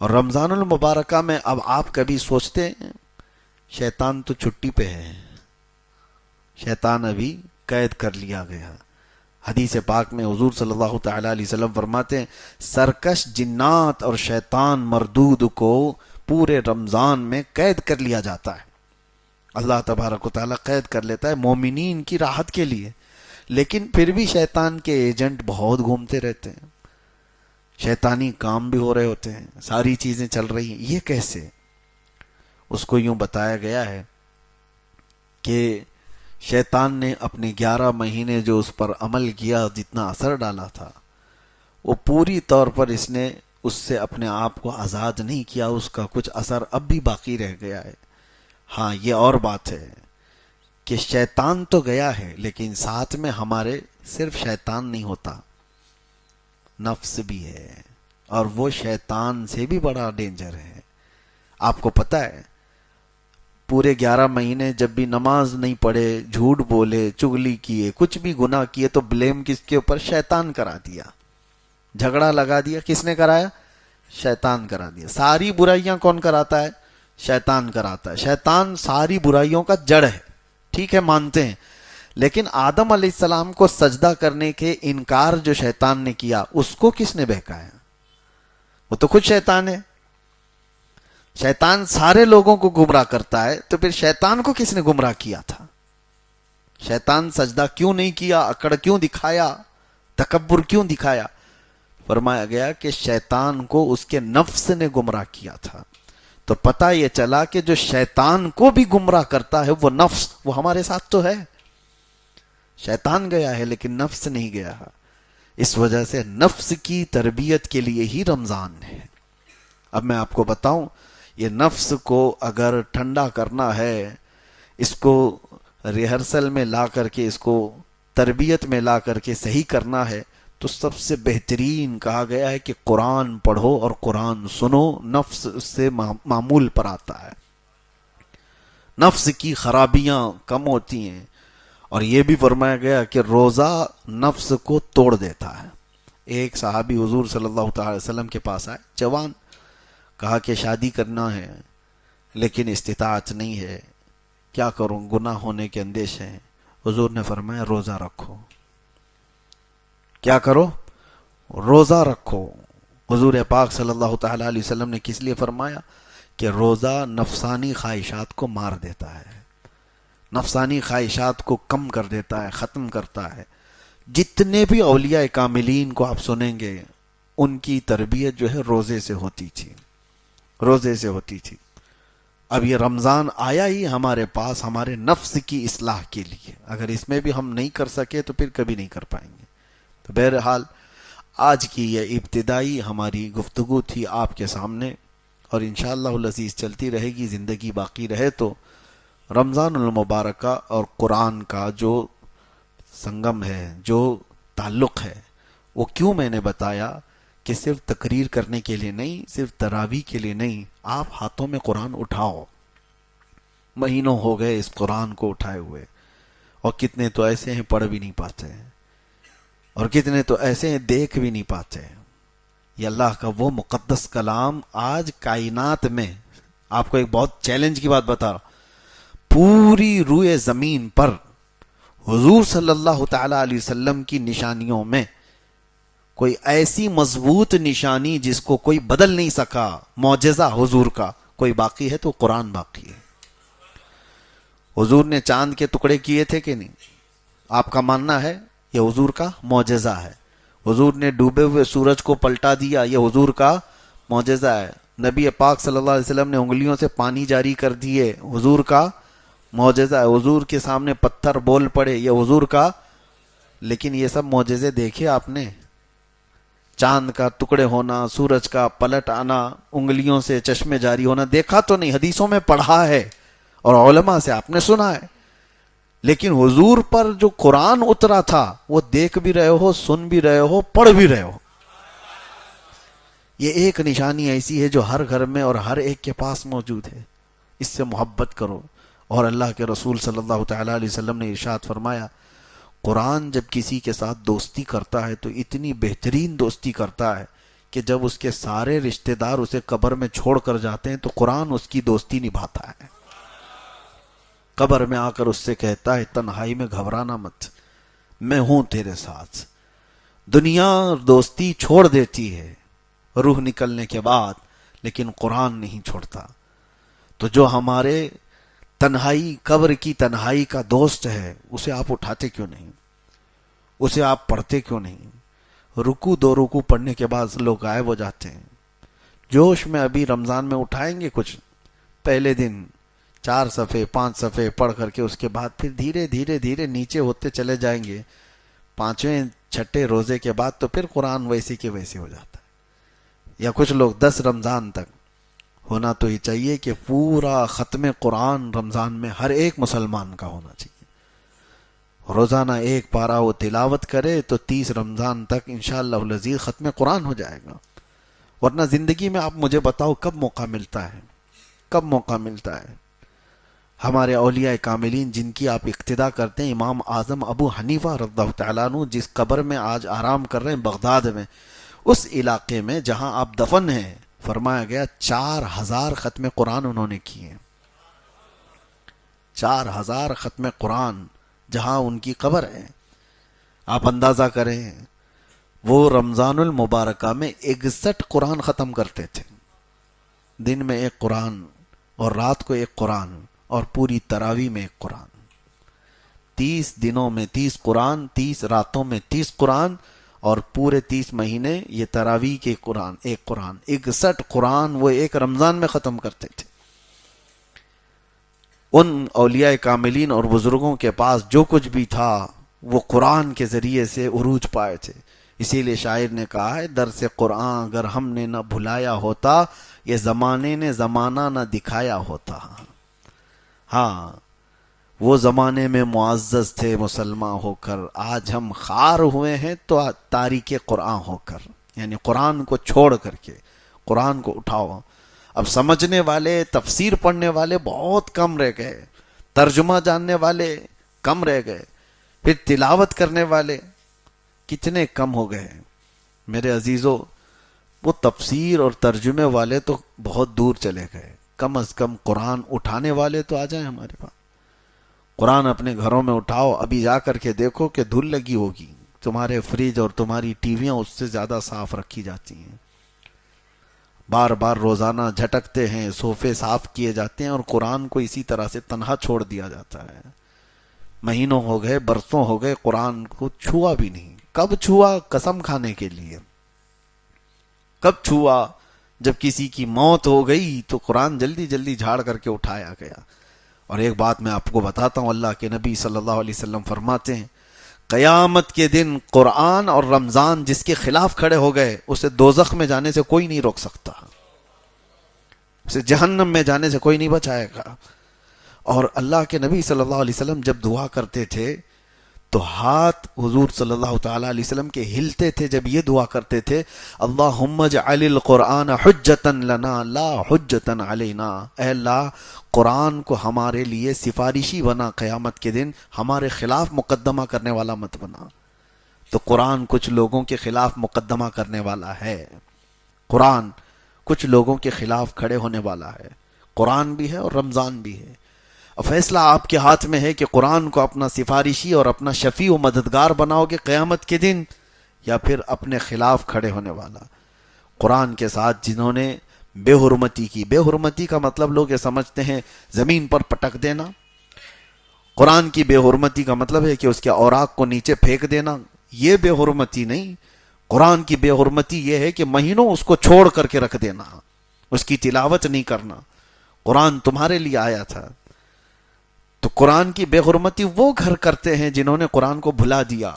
اور رمضان المبارکہ میں اب آپ کبھی سوچتے ہیں شیطان تو چھٹی پہ ہے، شیطان ابھی قید کر لیا گیا. حدیث پاک میں حضور صلی اللہ تعالی علیہ وسلم فرماتے ہیں سرکش جنات اور شیطان مردود کو پورے رمضان میں قید کر لیا جاتا ہے. اللہ تبارک و تعالیٰ قید کر لیتا ہے مومنین کی راحت کے لیے، لیکن پھر بھی شیطان کے ایجنٹ بہت گھومتے رہتے ہیں، شیطانی کام بھی ہو رہے ہوتے ہیں، ساری چیزیں چل رہی ہیں. یہ کیسے؟ اس کو یوں بتایا گیا ہے کہ شیطان نے اپنے 11 مہینے جو اس پر عمل کیا، جتنا اثر ڈالا تھا، وہ پوری طور پر اس نے اس سے اپنے آپ کو آزاد نہیں کیا، اس کا کچھ اثر اب بھی باقی رہ گیا ہے. ہاں یہ اور بات ہے کہ شیطان تو گیا ہے، لیکن ساتھ میں ہمارے صرف شیطان نہیں ہوتا، نفس بھی ہے، اور وہ شیطان سے بھی بڑا ڈینجر ہے. آپ کو پتہ ہے پورے 11 مہینے جب بھی نماز نہیں پڑھے، جھوٹ بولے، چغلی کیے، کچھ بھی گناہ کیے، تو بلیم کس کے اوپر؟ شیطان کرا دیا. جھگڑا لگا دیا، کس نے کرایا؟ شیطان کرا دیا. ساری برائیاں کون کراتا ہے؟ شیطان کراتا ہے. شیطان ساری برائیوں کا جڑ ہے، ٹھیک ہے مانتے ہیں، لیکن آدم علیہ السلام کو سجدہ کرنے کے انکار جو شیطان نے کیا، اس کو کس نے بہکایا؟ وہ تو خود شیطان ہے. شیطان سارے لوگوں کو گمراہ کرتا ہے، تو پھر شیطان کو کس نے گمراہ کیا تھا؟ شیطان سجدہ کیوں نہیں کیا؟ اکڑ کیوں دکھایا؟ تکبر کیوں دکھایا؟ فرمایا گیا کہ شیطان کو اس کے نفس نے گمراہ کیا تھا. تو پتہ یہ چلا کہ جو شیطان کو بھی گمراہ کرتا ہے وہ نفس، وہ ہمارے ساتھ تو ہے. شیطان گیا ہے لیکن نفس نہیں گیا. اس وجہ سے نفس کی تربیت کے لیے ہی رمضان ہے. اب میں آپ کو بتاؤں، یہ نفس کو اگر ٹھنڈا کرنا ہے، اس کو ریہرسل میں لا کر کے، اس کو تربیت میں لا کر کے صحیح کرنا ہے، تو سب سے بہترین کہا گیا ہے کہ قرآن پڑھو اور قرآن سنو. نفس اس سے معمول پر آتا ہے، نفس کی خرابیاں کم ہوتی ہیں. اور یہ بھی فرمایا گیا کہ روزہ نفس کو توڑ دیتا ہے. ایک صحابی حضور صلی اللہ تعالی وسلم کے پاس آئے، جوان، کہا کہ شادی کرنا ہے لیکن استطاعت نہیں ہے، کیا کروں، گناہ ہونے کے اندیشے ہیں. حضور نے فرمایا روزہ رکھو. کیا کرو؟ روزہ رکھو. حضور پاک صلی اللہ تعالی علیہ وسلم نے کس لیے فرمایا؟ کہ روزہ نفسانی خواہشات کو مار دیتا ہے، نفسانی خواہشات کو کم کر دیتا ہے، ختم کرتا ہے. جتنے بھی اولیاء کاملین کو آپ سنیں گے، ان کی تربیت جو ہے روزے سے ہوتی تھی، روزے سے ہوتی تھی. اب یہ رمضان آیا ہی ہمارے پاس ہمارے نفس کی اصلاح کے لیے. اگر اس میں بھی ہم نہیں کر سکے تو پھر کبھی نہیں کر پائیں گے. تو بہرحال آج کی یہ ابتدائی ہماری گفتگو تھی آپ کے سامنے، اور انشاءاللہ العزیز چلتی رہے گی، زندگی باقی رہے تو. رمضان المبارکہ اور قرآن کا جو سنگم ہے، جو تعلق ہے، وہ کیوں میں نے بتایا کہ صرف تقریر کرنے کے لیے نہیں، صرف تراویح کے لیے نہیں. آپ ہاتھوں میں قرآن اٹھاؤ. مہینوں ہو گئے اس قرآن کو اٹھائے ہوئے، اور کتنے تو ایسے ہیں پڑھ بھی نہیں پاتے ہیں، اور کتنے تو ایسے ہیں دیکھ بھی نہیں پاتے. یہ اللہ کا وہ مقدس کلام آج کائنات میں، آپ کو ایک بہت چیلنج کی بات بتا رہا ہوں، پوری روئے زمین پر حضور صلی اللہ تعالی علیہ وسلم کی نشانیوں میں کوئی ایسی مضبوط نشانی جس کو کوئی بدل نہیں سکا، معجزہ حضور کا کوئی باقی ہے تو قرآن باقی ہے. حضور نے چاند کے ٹکڑے کیے تھے کہ نہیں؟ آپ کا ماننا ہے یہ حضور کا معجزہ ہے. حضور نے ڈوبے ہوئے سورج کو پلٹا دیا، یہ حضور کا معجزہ ہے. نبی پاک صلی اللہ علیہ وسلم نے انگلیوں سے پانی جاری کر دیے، حضور کا معجزہ ہے. حضور کے سامنے پتھر بول پڑے، یہ حضور کا. لیکن یہ سب معجزے دیکھے آپ نے؟ چاند کا ٹکڑے ہونا، سورج کا پلٹ آنا، انگلیوں سے چشمے جاری ہونا دیکھا تو نہیں، حدیثوں میں پڑھا ہے اور علماء سے آپ نے سنا ہے. لیکن حضور پر جو قرآن اترا تھا وہ دیکھ بھی رہے ہو، سن بھی رہے ہو، پڑھ بھی رہے ہو. یہ ایک نشانی ایسی ہے جو ہر گھر میں اور ہر ایک کے پاس موجود ہے. اس سے محبت کرو. اور اللہ کے رسول صلی اللہ تعالی علیہ وسلم نے ارشاد فرمایا، قرآن جب کسی کے ساتھ دوستی کرتا ہے تو اتنی بہترین دوستی کرتا ہے کہ جب اس کے سارے رشتہ دار اسے قبر میں چھوڑ کر جاتے ہیں تو قرآن اس کی دوستی نبھاتا ہے. قبر میں آ کر اس سے کہتا ہے تنہائی میں گھبرانا مت، میں ہوں تیرے ساتھ. دنیا دوستی چھوڑ دیتی ہے روح نکلنے کے بعد، لیکن قرآن نہیں چھوڑتا. تو جو ہمارے تنہائی، قبر کی تنہائی کا دوست ہے، اسے آپ اٹھاتے کیوں نہیں؟ اسے آپ پڑھتے کیوں نہیں؟ رکو دو رکو پڑھنے کے بعد لوگ غائب ہو جاتے ہیں. جوش میں ابھی رمضان میں اٹھائیں گے کچھ، پہلے دن 4 صفحے 5 صفحے پڑھ کر کے اس کے بعد پھر دھیرے دھیرے دھیرے نیچے ہوتے چلے جائیں گے. 5ویں 6ٹھے روزے کے بعد تو پھر قرآن ویسے کے ویسے ہو جاتا ہے. یا کچھ لوگ 10 رمضان تک. ہونا تو یہ چاہیے کہ پورا ختم قرآن رمضان میں ہر ایک مسلمان کا ہونا چاہیے. روزانہ 1 پارہ وہ تلاوت کرے تو 30 رمضان تک انشاءاللہ العزیز ختم قرآن ہو جائے گا. ورنہ زندگی میں آپ مجھے بتاؤ کب موقع ملتا ہے، کب موقع ملتا ہے؟ ہمارے اولیاء کاملین جن کی آپ اقتدا کرتے ہیں، امام اعظم ابو حنیفہ رضی اللہ تعالیٰ عنہ جس قبر میں آج آرام کر رہے ہیں بغداد میں، اس علاقے میں جہاں آپ دفن ہیں، فرمایا گیا 4000 ختم قرآن انہوں نے کیے. 4000 ختم قرآن جہاں ان کی قبر ہے. آپ اندازہ کریں وہ رمضان المبارکہ میں 61 قرآن ختم کرتے تھے. دن میں 1 قرآن اور رات کو 1 قرآن اور پوری تراویح میں 1 قرآن. 30 دنوں میں 30 قرآن، 30 راتوں میں 30 قرآن اور پورے 30 مہینے یہ تراویح کے قرآن 1 قرآن. 61 قرآن وہ ایک رمضان میں ختم کرتے تھے. ان اولیاء کاملین اور بزرگوں کے پاس جو کچھ بھی تھا وہ قرآن کے ذریعے سے عروج پائے تھے. اسی لیے شاعر نے کہا ہے درس قرآن اگر ہم نے نہ بھلایا ہوتا، یہ زمانے نے زمانہ نہ دکھایا ہوتا. ہاں وہ زمانے میں معزز تھے مسلمان ہو کر، آج ہم خار ہوئے ہیں تو تاریک قرآن ہو کر. یعنی قرآن کو چھوڑ کر کے قرآن کو اٹھاؤ. اب سمجھنے والے، تفسیر پڑھنے والے بہت کم رہ گئے، ترجمہ جاننے والے کم رہ گئے، پھر تلاوت کرنے والے کتنے کم ہو گئے. میرے عزیزو، وہ تفسیر اور ترجمے والے تو بہت دور چلے گئے. کم از کم قرآن اٹھانے والے تو آ جائیں ہمارے پاس. قرآن اپنے گھروں میں اٹھاؤ. ابھی جا کر کے دیکھو کہ دھول لگی ہوگی، تمہارے فریج اور تمہاری ٹی ویاں اس سے زیادہ صاف رکھی جاتی ہیں. بار بار روزانہ جھٹکتے ہیں، صوفے صاف کیے جاتے ہیں اور قرآن کو اسی طرح سے تنہا چھوڑ دیا جاتا ہے. مہینوں ہو گئے، برسوں ہو گئے، قرآن کو چھوا بھی نہیں. کب چھوا؟ قسم کھانے کے لیے. کب چھوا؟ جب کسی کی موت ہو گئی تو قرآن جلدی جلدی جھاڑ کر کے اٹھایا گیا. اور ایک بات میں آپ کو بتاتا ہوں، اللہ کے نبی صلی اللہ علیہ وسلم فرماتے ہیں قیامت کے دن قرآن اور رمضان جس کے خلاف کھڑے ہو گئے اسے دوزخ میں جانے سے کوئی نہیں روک سکتا، اسے جہنم میں جانے سے کوئی نہیں بچائے گا. اور اللہ کے نبی صلی اللہ علیہ وسلم جب دعا کرتے تھے تو ہاتھ حضور صلی اللہ تعالیٰ علیہ وسلم کے ہلتے تھے جب یہ دعا کرتے تھے اللہم اجعل القرآن حجتا لنا لا حجتا علینا. اے اللہ قرآن کو ہمارے لیے سفارشی بنا، قیامت کے دن ہمارے خلاف مقدمہ کرنے والا مت بنا. تو قرآن کچھ لوگوں کے خلاف مقدمہ کرنے والا ہے، قرآن کچھ لوگوں کے خلاف کھڑے ہونے والا ہے. قرآن بھی ہے اور رمضان بھی ہے. فیصلہ آپ کے ہاتھ میں ہے کہ قرآن کو اپنا سفارشی اور اپنا شفیع و مددگار بناؤ گے قیامت کے دن، یا پھر اپنے خلاف کھڑے ہونے والا. قرآن کے ساتھ جنہوں نے بے حرمتی کی، بے حرمتی کا مطلب لوگ یہ سمجھتے ہیں زمین پر پٹک دینا. قرآن کی بے حرمتی کا مطلب ہے کہ اس کے اوراق کو نیچے پھینک دینا. یہ بے حرمتی نہیں. قرآن کی بے حرمتی یہ ہے کہ مہینوں اس کو چھوڑ کر کے رکھ دینا، اس کی تلاوت نہیں کرنا. قرآن تمہارے لیے آیا تھا. تو قرآن کی بے حرمتی وہ گھر کرتے ہیں جنہوں نے قرآن کو بھلا دیا.